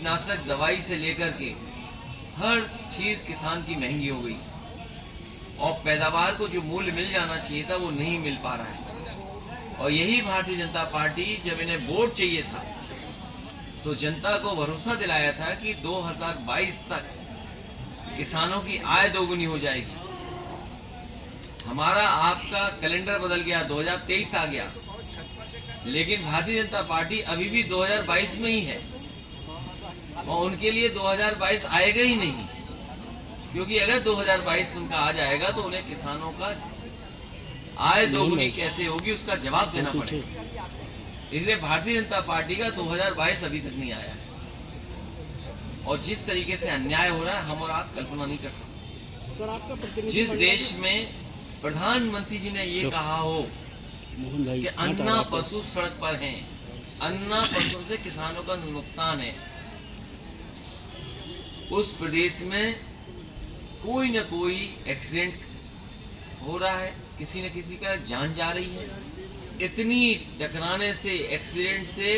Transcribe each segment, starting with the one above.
कीटनाशक दवाई से लेकर के हर चीज किसान की महंगी हो गई और पैदावार को जो मूल्य मिल जाना चाहिए था वो नहीं मिल पा रहा है। और यही भारतीय जनता पार्टी जब इन्हें वोट चाहिए था तो जनता को भरोसा दिलाया था कि 2022 तक किसानों की आय दोगुनी हो जाएगी। हमारा आपका कैलेंडर बदल गया, 2023 आ गया, लेकिन भारतीय जनता पार्टी अभी भी 2022 में ही है और उनके लिए 2022 आएगा ही नहीं, क्योंकि अगर 2022 उनका आ जाएगा तो उन्हें किसानों का आय दोगुनी कैसे होगी उसका जवाब देना पड़ेगा। इसलिए भारतीय जनता पार्टी का 2022 अभी तक नहीं आया है और जिस तरीके से अन्याय हो रहा है हम और आप कल्पना नहीं कर सकते। जिस देश में प्रधानमंत्री जी ने ये कहा हो कि अन्ना पशु सड़क पर हैं, अन्ना पशु से किसानों का नुकसान है, उस प्रदेश में कोई न कोई एक्सीडेंट हो रहा है, किसी न किसी का जान जा रही है। इतनी टकराने से, एक्सीडेंट से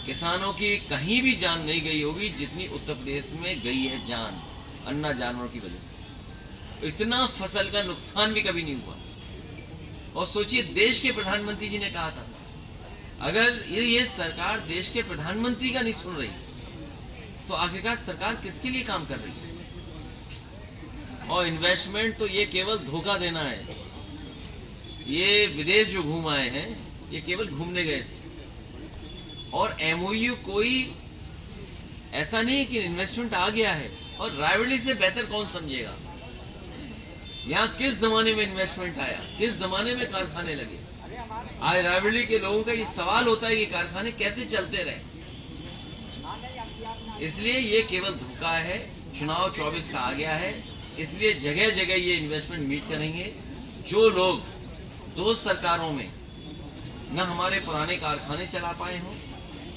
किसानों की कहीं भी जान नहीं गई होगी जितनी उत्तर प्रदेश में गई है जान अन्ना जानवरों की वजह से। इतना फसल का नुकसान भी कभी नहीं हुआ। और सोचिए, देश के प्रधानमंत्री जी ने कहा था, अगर ये सरकार देश के प्रधानमंत्री का नहीं सुन रही तो आखिरकार सरकार किसके लिए काम कर रही है? और इन्वेस्टमेंट तो ये केवल धोखा देना है। ये विदेश जो घूम आए हैं ये केवल घूमने गए थे और एमओयू कोई ऐसा नहीं कि इन्वेस्टमेंट आ गया है। और रायबरेली से बेहतर कौन समझेगा यहाँ किस जमाने में इन्वेस्टमेंट आया, किस जमाने में कारखाने लगे। आज रायबरेली के लोगों का ये सवाल होता है कि कारखाने कैसे चलते रहे। इसलिए ये केवल धोखा है। चुनाव 24 का आ गया है, इसलिए जगह जगह ये इन्वेस्टमेंट मीट करेंगे। जो लोग 2 सरकारों में न हमारे पुराने कारखाने चला पाए हों,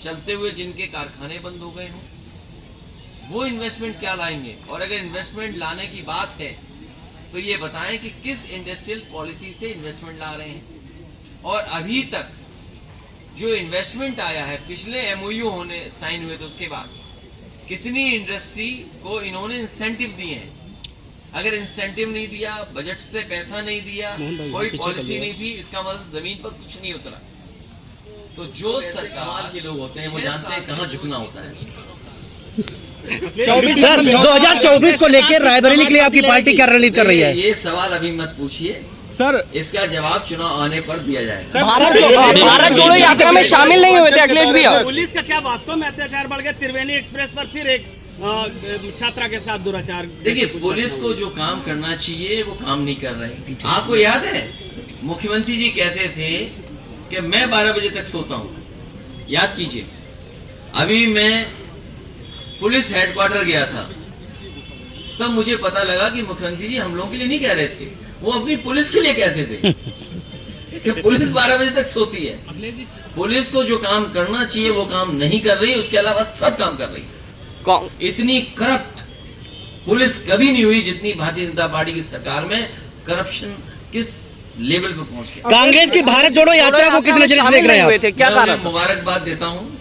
चलते हुए जिनके कारखाने बंद हो गए हों, वो इन्वेस्टमेंट क्या लाएंगे। और अगर इन्वेस्टमेंट लाने की बात है तो ये बताएं कि किस इंडस्ट्रियल पॉलिसी से इन्वेस्टमेंट ला रहे हैं। और अभी तक जो इन्वेस्टमेंट आया है, पिछले एमओयू होने साइन हुए तो उसके बाद कितनी इंडस्ट्री को इन्होंने इंसेंटिव दिए हैं। अगर इंसेंटिव नहीं दिया, बजट से पैसा नहीं दिया, कोई पॉलिसी नहीं थी, इसका मतलब जमीन पर कुछ नहीं उतरा। तो जो सरकार के लोग होते हैं वो जानते हैं कहाँ झुकना होता है। सर 2024 को लेकर रायबरेली के लिए आपकी पार्टी क्या रणनीति कर रही है? ये सवाल अभी मत पूछिए सर, इसका जवाब चुनाव आने पर दिया जाएगा। भारत जोड़ो यात्रा में शामिल नहीं हुए थे अखिलेश भैया। पुलिस का क्या वास्तव में अत्याचार बढ़ गया? त्रिवेणी एक्सप्रेस पर फिर एक छात्रा के साथ दुराचार। देखिए, पुलिस को जो काम करना चाहिए वो काम नहीं कर रहे। आपको याद है मुख्यमंत्री जी कहते थे कि मैं 12 बजे तक सोता हूँ। याद कीजिए, अभी मैं पुलिस हेडक्वार्टर गया था तब मुझे पता लगा कि मुख्यमंत्री जी हम लोगों के लिए नहीं कह रहे थे, वो अपनी पुलिस के लिए कहते थे कि पुलिस 12 बजे तक सोती है। पुलिस को जो काम करना चाहिए वो काम नहीं कर रही, उसके अलावा सब काम कर रही है। इतनी करप्ट पुलिस कभी नहीं हुई जितनी भारतीय जनता पार्टी की सरकार में करप्शन किस लेवल पे पहुंच गया। कांग्रेस की भारत जोड़ो यात्रा को किस नजर से देख रहे हैं? क्या कारण? मुबारकबाद देता हूँ,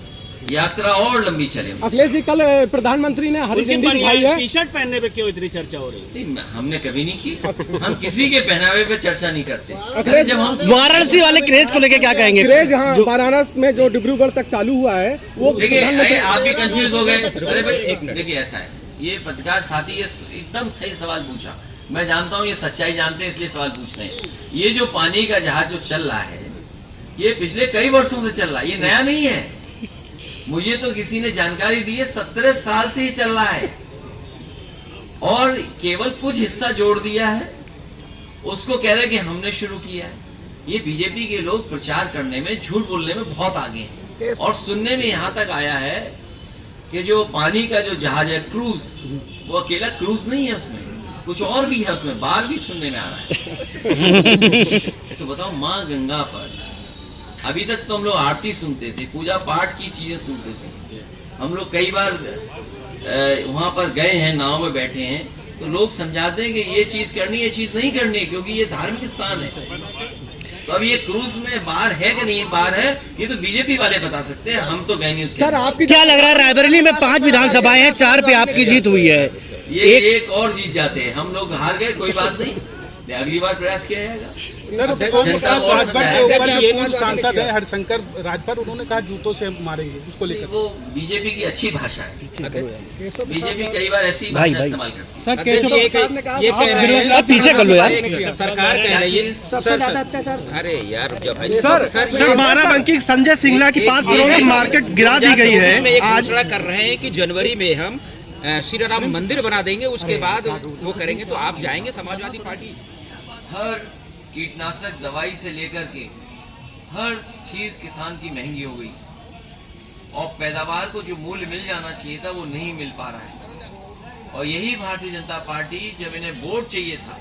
यात्रा और लंबी चले। अखिलेश जी, कल प्रधानमंत्री ने हरी झंडी दिखाई है, टी शर्ट पहनने पे क्यों इतनी चर्चा हो रही है? हमने कभी नहीं की, हम किसी के पहनावे पे चर्चा नहीं करते। जब हम वाराणसी वाले क्रेज को लेकर क्या कहेंगे? क्रेज वाराणसी में जो डिब्रूगढ़ तक चालू हुआ है वो, देखिए आप भी कंफ्यूज हो गए। अरे भाई देखिए, ऐसा है, ये पत्रकार साथी ये एकदम सही सवाल पूछा। मैं जानता हूँ ये सच्चाई जानते हैं इसलिए सवाल पूछ रहे हैं। ये जो पानी का जहाज जो चल रहा है ये पिछले कई वर्षों से चल रहा है, ये नया नहीं है। मुझे तो किसी ने जानकारी दी है 17 साल से ही चल रहा है और केवल कुछ हिस्सा जोड़ दिया है, उसको कह रहे कि हमने शुरू किया है। ये बीजेपी के लोग प्रचार करने में, झूठ बोलने में बहुत आगे हैं। और सुनने में यहाँ तक आया है कि जो पानी का जो जहाज है क्रूज, वो अकेला क्रूज नहीं है, उसमें कुछ और भी है, उसमें बार भी सुनने में आ रहा है। तो बताओ, माँ गंगा पर अभी तक तो हम लोग आरती सुनते थे, पूजा पाठ की चीजें सुनते थे। हम लोग कई बार वहां पर गए हैं, नाव में बैठे हैं, तो लोग समझाते हैं कि ये चीज करनी, ये चीज नहीं करनी, क्योंकि ये धार्मिक स्थान है। तो अब ये क्रूज में बाहर है कि नहीं बाहर है, ये तो बीजेपी वाले बता सकते हैं, हम तो गए नहीं उसके। सर आपकी क्या लग रहा है, रायबरेली में 5 विधानसभाएं हैं, 4 पे आपकी जीत हुई है, ये एक और जीत जाते हैं, हम लोग हार गए, कोई बात नहीं, अगली बार प्रयास किया जाएगा। जनता को और ये सांसद है हरिशंकर राजभर, उन्होंने कहा जूतों से मारेंगे, उसको लेकर वो बीजेपी की अच्छी भाषा है, बीजेपी कई बार ऐसी भाषा इस्तेमाल करती है। पीछे कर लो यार, सरकार कह रही है सबसे ज्यादा अत्याचार। अरे यार सर बाराबंकी संजय सिंगला की 5 करोड़ की मार्केट गिरा दी गई है। आज कर रहे हैं कि जनवरी में हम श्री राम मंदिर बना देंगे, उसके बाद वो करेंगे, तो आप जाएंगे समाजवादी पार्टी? हर कीटनाशक दवाई से लेकर के हर चीज किसान की महंगी हो गई और पैदावार को जो मूल्य मिल जाना चाहिए था वो नहीं मिल पा रहा है। और यही भारतीय जनता पार्टी जब इन्हें वोट चाहिए था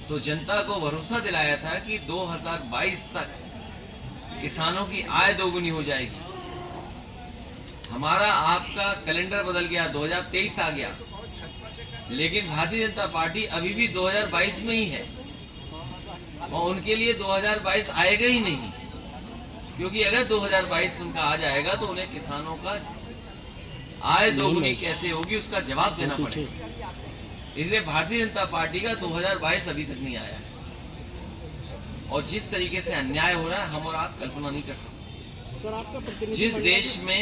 तो जनता को भरोसा दिलाया था कि 2022 तक किसानों की आय दोगुनी हो जाएगी। हमारा आपका कैलेंडर बदल गया, 2023 आ गया, लेकिन भारतीय जनता पार्टी अभी भी 2022 में ही है और उनके लिए 2022 आएगा ही नहीं, क्योंकि अगर 2022 उनका आ जाएगा तो उन्हें किसानों का आय दोगुनी कैसे होगी उसका जवाब देना पड़ेगा। इसलिए भारतीय जनता पार्टी का 2022 अभी तक नहीं आया है और जिस तरीके से अन्याय हो रहा है हम और आप कल्पना नहीं कर सकते। जिस देश में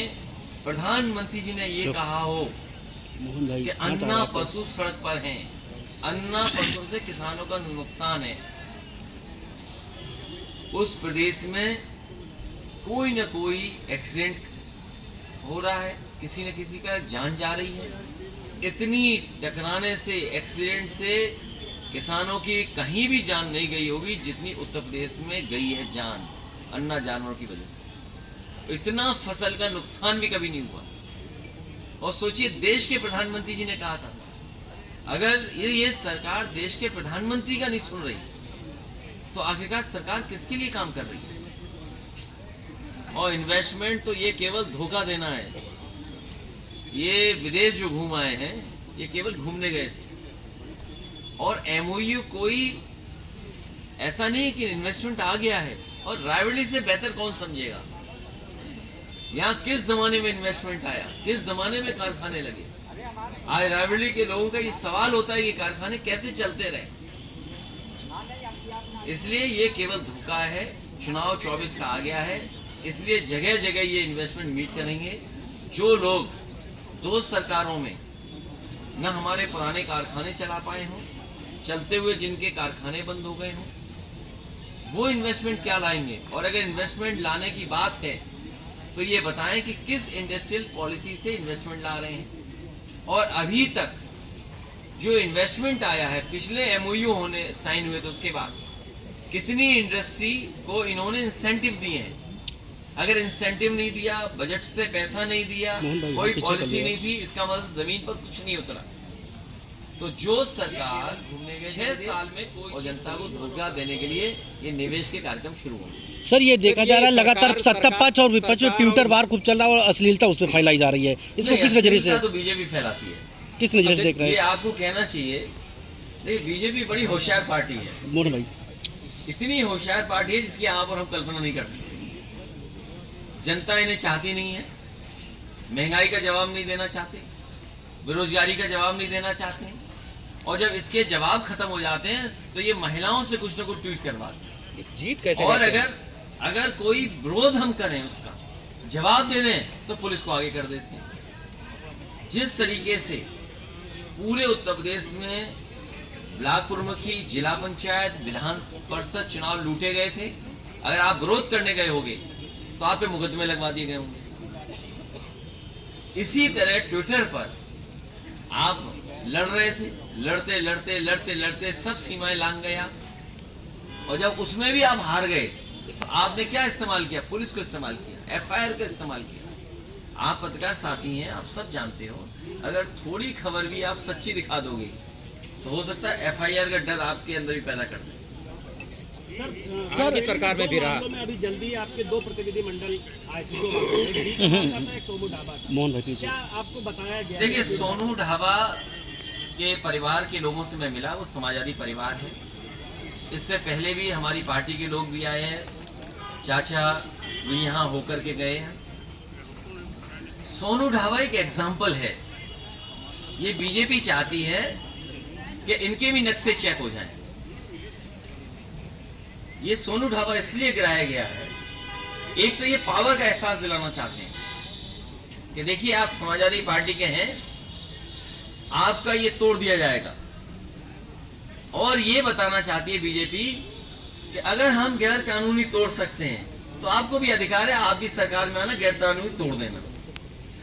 प्रधानमंत्री जी ने ये कहा हो कि अन्ना पशु सड़क पर हैं, अन्ना पशु से किसानों का नुकसान है, उस प्रदेश में कोई न कोई एक्सीडेंट हो रहा है, किसी न किसी का जान जा रही है। इतनी टकराने से, एक्सीडेंट से किसानों की कहीं भी जान नहीं गई होगी जितनी उत्तर प्रदेश में गई है जान, अन्ना जानवरों की वजह से। इतना फसल का नुकसान भी कभी नहीं हुआ। और सोचिए, देश के प्रधानमंत्री जी ने कहा था, अगर ये सरकार देश के प्रधानमंत्री का नहीं सुन रही तो आखिरकार सरकार किसके लिए काम कर रही है? और इन्वेस्टमेंट तो ये केवल धोखा देना है। ये विदेश जो घूम आए हैं ये केवल घूमने गए थे और एमओयू कोई ऐसा नहीं कि इन्वेस्टमेंट आ गया है। और रायबरेली से बेहतर कौन समझेगा यहाँ किस जमाने में इन्वेस्टमेंट आया, किस जमाने में कारखाने लगे। आज रायबरेली के लोगों का ये सवाल होता है कि कारखाने कैसे चलते रहे। इसलिए ये केवल धोखा है। चुनाव 24 का आ गया है, इसलिए जगह जगह ये इन्वेस्टमेंट मीट करेंगे। जो लोग 2 सरकारों में न हमारे पुराने कारखाने चला पाए हों, चलते हुए जिनके कारखाने बंद हो गए हों, वो इन्वेस्टमेंट क्या लाएंगे। और अगर इन्वेस्टमेंट लाने की बात है तो ये बताएं कि किस इंडस्ट्रियल पॉलिसी से इन्वेस्टमेंट ला रहे हैं। और अभी तक जो इन्वेस्टमेंट आया है, पिछले एमओयू होने साइन हुए तो उसके बाद कितनी इंडस्ट्री को इन्होंने इंसेंटिव दिए हैं। अगर इंसेंटिव नहीं दिया, बजट से पैसा नहीं दिया, कोई पॉलिसी नहीं थी, इसका मतलब जमीन पर कुछ नहीं उतरा। तो जो सरकार घूमने गए 6 साल में कोई और जनता को धोखा देने के लिए ये निवेश के कार्यक्रम शुरू होंगे। सर ये देखा जा रहा है लगातार सत्ता पक्ष और विपक्ष में ट्विटर वार खूब चल रहा है और अश्लीलता उस पर फैलाई जा रही है, इसको किस नजरिए से तो बीजेपी फैलाती है, किस नजरिए से देख रहे हैं? ये आपको कहना चाहिए। देखिए, बीजेपी बड़ी होशियार पार्टी है मोहन भाई, इतनी होशियार पार्टी है जिसकी आप और हम कल्पना नहीं कर सकते। जनता इन्हें चाहती नहीं है, महंगाई का जवाब नहीं देना चाहते, बेरोजगारी का जवाब नहीं देना चाहते हैं। और जब इसके जवाब खत्म हो जाते हैं तो ये महिलाओं से कुछ ना कुछ ट्वीट करवाते हैं। जीत कैसे? और अगर कोई विरोध हम करें, उसका जवाब दे दें तो पुलिस को आगे कर देते हैं। जिस तरीके से पूरे उत्तर प्रदेश में ब्लॉक प्रमुखी, जिला पंचायत, विधान परिषद चुनाव लूटे गए थे, अगर आप विरोध करने गए होंगे तो आप पे मुकदमे लगवा दिए गए होंगे। इसी तरह ट्विटर पर आप लड़ रहे थे, लड़ते लड़ते लड़ते लड़ते सब सीमाएं लांघ गया। और जब उसमें भी आप हार गए तो आपने क्या इस्तेमाल किया? पुलिस को इस्तेमाल किया, एफआईआर का इस्तेमाल किया। आप पत्रकार साथी हैं, आप सब जानते हो, अगर थोड़ी खबर भी आप सच्ची दिखा दोगे तो हो सकता है एफआईआर का डर आपके अंदर भी पैदा कर दे। सर सरकार में भी रहा। अभी जल्दी आपके 2 प्रतिनिधि मंडल आए थे, सोनू ढाबा। मोहन भाई, क्या आपको बताया गया? देखिए, सोनू ढाबा के परिवार के लोगों से मैं मिला, वो समाजवादी परिवार है इससे पहले भी हमारी पार्टी के लोग भी आए हैं, चाचा भी यहाँ होकर के गए हैं। सोनू ढाबा एक एग्जाम्पल है। ये बीजेपी चाहती है कि इनके भी नक्शे चेक हो जाएं। ये सोनू ढाबा इसलिए गिराया गया है, एक तो ये पावर का एहसास दिलाना चाहते हैं कि देखिए आप समाजवादी पार्टी के हैं, आपका ये तोड़ दिया जाएगा। और ये बताना चाहती है बीजेपी कि अगर हम गैर कानूनी तोड़ सकते हैं तो आपको भी अधिकार है, आप भी सरकार में आना, गैर कानूनी तोड़ देना।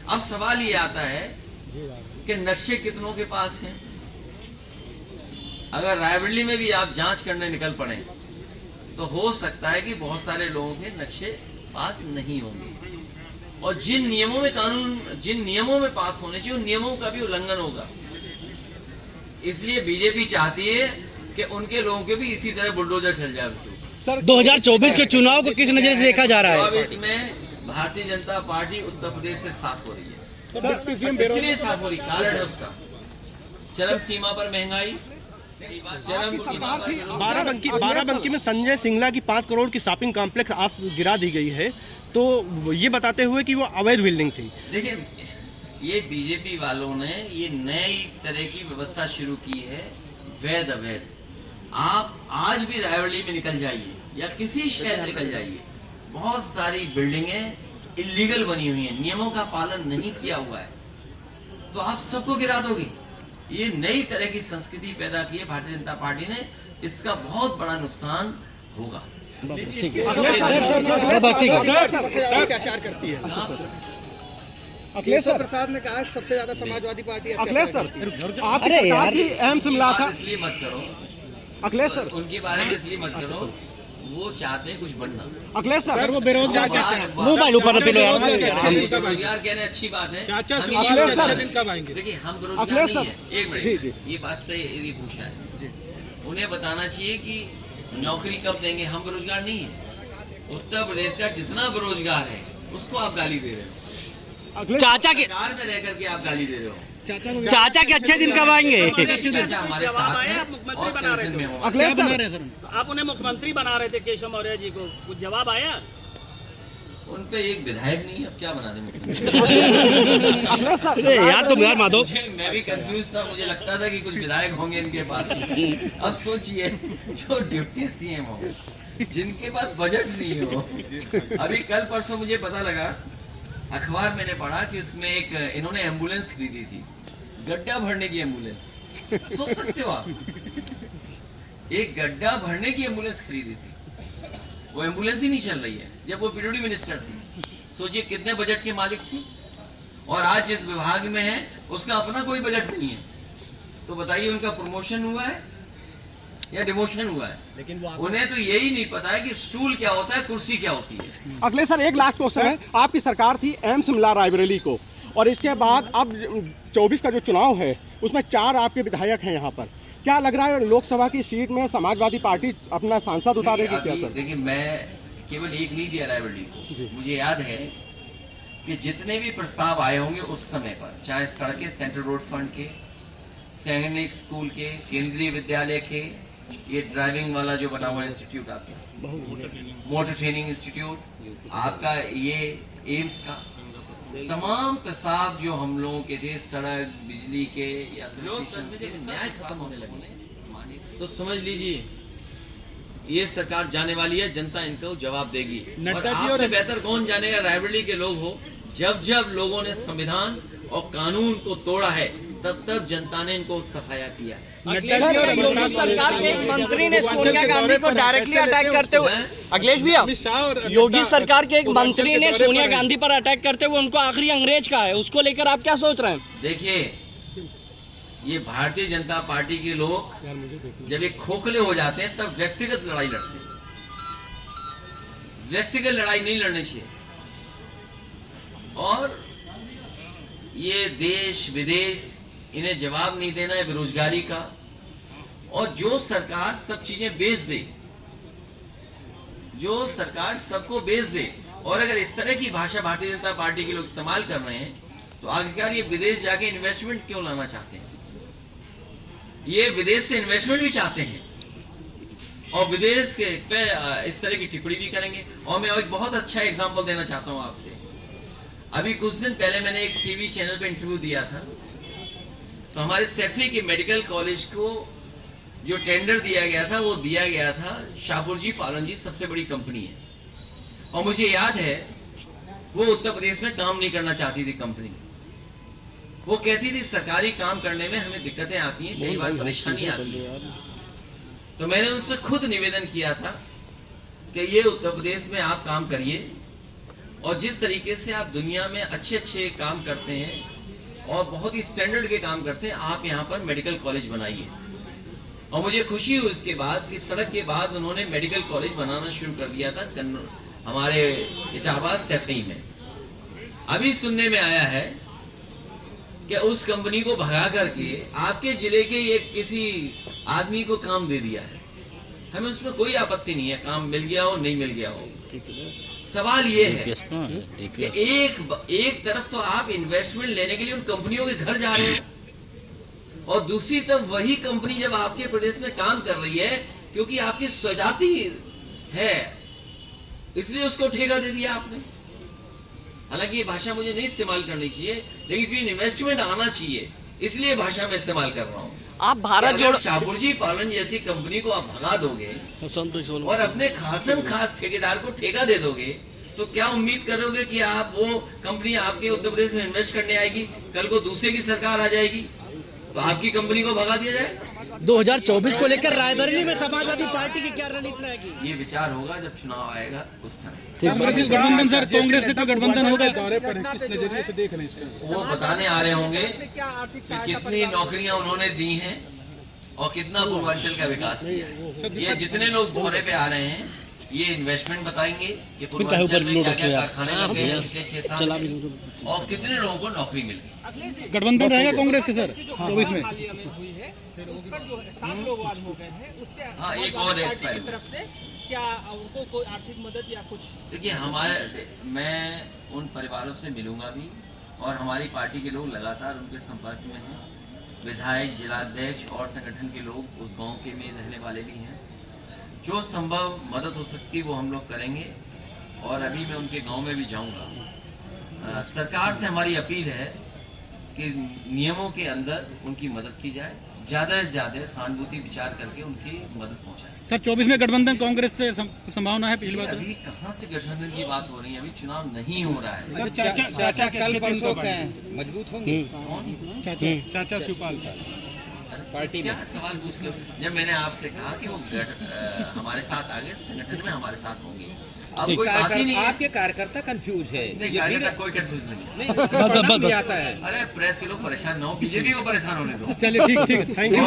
अब सवाल ये आता है कि नक्शे कितनों के पास हैं। अगर रायबरेली में भी आप जांच करने निकल पड़े तो हो सकता है कि बहुत सारे लोगों के नक्शे पास नहीं होंगे, और जिन नियमों में पास होने चाहिए उन नियमों का भी उल्लंघन होगा। इसलिए बीजेपी चाहती है कि उनके लोगों के भी इसी तरह बुलडोजर चल जाए। सर 2024 के चुनाव को किस नजर से देखा जा रहा है? अब इसमें भारतीय जनता पार्टी उत्तर प्रदेश से साफ हो रही है, इसलिए साफ हो रही, कारण है उसका चरम सीमा पर महंगाई, चरम सीमा पर। बाराबंकी में संजय सिंगला की 5 करोड़ की शॉपिंग कॉम्प्लेक्स आज गिरा दी गई है, तो ये बताते हुए कि वो अवैध बिल्डिंग थी। देखिए, ये बीजेपी वालों ने ये नई तरह की व्यवस्था शुरू की है, वैध अवैध। आप आज भी रायबरेली में निकल जाइए या किसी शहर में निकल जाइए, बहुत सारी बिल्डिंगें इलीगल बनी हुई हैं, नियमों का पालन नहीं किया हुआ है, तो आप सबको गिरा दोगे। ये नई तरह की संस्कृति पैदा की है भारतीय जनता पार्टी ने, इसका बहुत बड़ा नुकसान होगा। ठीक है, अत्याचार करती है। अखिलेश प्रसाद ने कहा सबसे ज्यादा समाजवादी पार्टी। अखिलेश सर, अरे यार अहम शिमला था, इसलिए मत करो अखिलेश सर, उनके बारे में इसलिए मत करो, वो चाहते हैं कुछ बनना। अखिलेश सर, वो बेरोजगार मोबाइल ऊपर रख लो यार। बेरोजगार कहने अच्छी बात है। अखिलेश सर कब आएंगे? देखिए, हम बेरोजगार नहीं है। एक मिनट, ये बात सही ये पूछा है, उन्हें बताना चाहिए कि नौकरी कब देंगे। हम बेरोजगार नहीं है। उत्तर प्रदेश का जितना बेरोजगार है उसको आप गाली दे रहे हो। चाचा के सरकार में रह करके आप गाली दे रहे हो। चाचा के अच्छे दिन कब आएंगे? चाचा हमारे साथ हैं और संगठन में हो। अखिलेश सर, आप उन्हें मुख्यमंत्री बना रहे थे केशव मौर्य जी को, कुछ जवाब आया? उन पे एक विधायक नहीं, अब क्या बना दें यार तुम यार माधव, मैं भी कंफ्यूज था, मुझे लगता था कि कुछ विधायक होंगे इनके पास। अब सोचिए, जो डिप्टी सीएम हो, जिनके पास बजट नहीं हो। अभी कल परसों मुझे पता लगा, अखबार मैंने पढ़ा कि उसमें एक इन्होंने एम्बुलेंस खरीदी थी, गड्ढा भरने की एम्बुलेंस। सोच सकते हो आप, एक गड्ढा भरने की एम्बुलेंस खरीदी थी, वो एम्बुलेंस ही नहीं चल रही है जब वो पीडब्ल्यूडी मिनिस्टर थी। सोचिए कितने बजट के मालिक थी, और आज जिस विभाग में है उसका अपना कोई बजट नहीं है। तो बताइए उनका प्रमोशन हुआ है या डिमोशन हुआ है? लेकिन उन्हें तो यही नहीं पता है कि स्टूल क्या होता है, कुर्सी क्या होती है। अखिलेश सर, एक लास्ट क्वेश्चन है, आपकी सरकार थी एम शिमला रायबरेली को, और इसके बाद अब 24 का जो चुनाव है उसमें 4 आपके विधायक हैं यहाँ पर, क्या लग रहा है लोकसभा की सीट में समाजवादी पार्टी अपना सांसद उतारेगी क्या सर? देखिए, मैं केवल एक नहीं दिया रायबरेली को, मुझे याद है कि जितने भी प्रस्ताव आए होंगे उस समय पर, चाहे सड़कें सेंट्रल रोड फंड के, सैनिक स्कूल के, केंद्रीय विद्यालय के, ये ड्राइविंग वाला जो बना हुआ इंस्टीट्यूट आपका, मोटर ट्रेनिंग इंस्टीट्यूट आपका, ये एम्स का, तमाम प्रस्ताव जो हम लोगों के थे, सड़क, बिजली के या न्याय खत्म होने लगे, तो समझ लीजिए ये सरकार जाने वाली है, जनता इनको जवाब देगी। और आपसे बेहतर कौन जानेगा, रायबरेली के लोग हो, जब जब लोगों ने संविधान और कानून को तोड़ा है तब तब जनता ने इनको सफाया किया है। योगी सरकार के एक मंत्री ने सोनिया गांधी को डायरेक्टली अटैक करते हुए, अखिलेश भैया, योगी सरकार के एक मंत्री ने सोनिया गांधी पर अटैक करते हुए उनको आखिरी अंग्रेज कहा है, उसको लेकर आप क्या सोच रहे हैं? देखिए, ये भारतीय जनता पार्टी के लोग जब ये खोखले हो जाते हैं तब व्यक्तिगत लड़ाई लड़ते हैं। व्यक्तिगत लड़ाई नहीं लड़नी चाहिए, और ये देश विदेश इन्हें जवाब नहीं देना है बेरोजगारी का। और जो सरकार सब चीजें बेच दे, जो सरकार सबको बेच दे, और अगर इस तरह की भाषा भारतीय जनता पार्टी के लोग इस्तेमाल कर रहे हैं, तो आखिरकार ये विदेश जाके इन्वेस्टमेंट क्यों लाना चाहते हैं? ये विदेश से इन्वेस्टमेंट भी चाहते हैं, और विदेश के पे इस तरह की टिप्पणी भी करेंगे। और मैं एक बहुत अच्छा एग्जांपल देना चाहता हूं आपसे। अभी कुछ दिन पहले मैंने एक टीवी चैनल पे इंटरव्यू दिया था, तो हमारे सैफी के मेडिकल कॉलेज को जो टेंडर दिया गया था वो दिया गया था शाहपुर जी पालन जी, सबसे बड़ी कंपनी है। और मुझे याद है वो उत्तर प्रदेश में काम नहीं करना चाहती थी कंपनी। वो कहती थी सरकारी काम करने में हमें दिक्कतें आती हैं, कई बार परेशानी आती है। तो मैंने उनसे खुद निवेदन किया था कि ये उत्तर प्रदेश में आप काम करिए और जिस तरीके से आप दुनिया में अच्छे अच्छे काम करते हैं और बहुत ही स्टैंडर्ड के काम करते हैं, आप यहाँ पर मेडिकल कॉलेज बनाइए। और मुझे खुशी हुई इसके बाद कि सड़क के बाद उन्होंने मेडिकल कॉलेज बनाना शुरू कर दिया था हमारे इटावा सैफई में। अभी सुनने में आया है कि उस कंपनी को भगा करके आपके जिले के एक किसी आदमी को काम दे दिया है। हमें उसमें कोई आपत्ति नहीं है, काम मिल गया हो नहीं मिल गया हो। सवाल ये है कि एक तरफ तो आप इन्वेस्टमेंट लेने के लिए उन कंपनियों के घर जा रहे हो और दूसरी तरफ वही कंपनी जब आपके प्रदेश में काम कर रही है, क्योंकि आपकी स्वजाति है इसलिए उसको ठेका दे दिया आपने। हालांकि ये भाषा मुझे नहीं इस्तेमाल करनी चाहिए, लेकिन कोई इन्वेस्टमेंट आना चाहिए इसलिए भाषा में इस्तेमाल कर रहा हूँ। आप भारत जोड़ो शाहपुर जी पालन जैसी कंपनी को आप भगा दोगे और अपने खासम खास ठेकेदार को ठेका दे दोगे, तो क्या उम्मीद करोगे कि आप वो कंपनी आपके उत्तर प्रदेश में इन्वेस्ट करने आएगी? कल को दूसरे की सरकार आ जाएगी तो आपकी कंपनी को भगा दिया जाए। 2024 को लेकर रायबरेली में समाजवादी पार्टी की क्या रणनीति रहेगी? ये विचार होगा जब चुनाव आएगा उस समय। कांग्रेस गठबंधन सर, कांग्रेस से तो गठबंधन होगा। दौरे पर किस नजरिए से देख रहे हैं? वो बताने आ रहे होंगे कि कितनी नौकरियां उन्होंने दी हैं और कितना पूर्वांचल का विकास किया है। ये जितने लोग दौरे पे आ रहे हैं ये इन्वेस्टमेंट बताएंगे कि पूर्वांचल में क्या क्या कारखाने लगे हैं पिछले 6 साल में और कितने लोगों को नौकरी मिल गई। गठबंधन रहेगा कांग्रेस से सर 24 में। उस पर जो 7 लोग आज हो गए हैं उसके हाँ, एक और एक्सपायर तरफ से क्या उनको कोई आर्थिक मदद या कुछ? देखिए मैं उन परिवारों से मिलूंगा भी और हमारी पार्टी के लोग लगातार उनके संपर्क में हैं। विधायक, जिलाध्यक्ष और संगठन के लोग उस गांव के में रहने वाले भी हैं। जो संभव मदद हो सकती है वो हम लोग करेंगे और अभी मैं उनके गांव में भी जाऊंगा। सरकार से हमारी अपील है कि नियमों के अंदर उनकी मदद की जाए, ज्यादा से ज्यादा सहानुभूति विचार करके उनकी मदद पहुंचाए। सर 24 में गठबंधन कांग्रेस से संभावना है? पहली बात अभी कहाँ से गठबंधन की बात हो रही है? अभी चुनाव नहीं हो रहा है। सर चाचा कल परसों मजबूत होंगे चाचा शिवपाल पार्टी में। क्या सवाल पूछते हो? जब मैंने आपसे कहा कि वो हमारे साथ आगे संगठन में हमारे साथ होंगे, अब कोई बात ही नहीं है। आपके कार्यकर्ता कंफ्यूज है। नहीं, कार्यकर्ता कोई कंफ्यूज नहीं है। अरे प्रेस के लोग परेशान ना हो, बीजेपी को परेशान होने दो। चलिए ठीक, थैंक यू।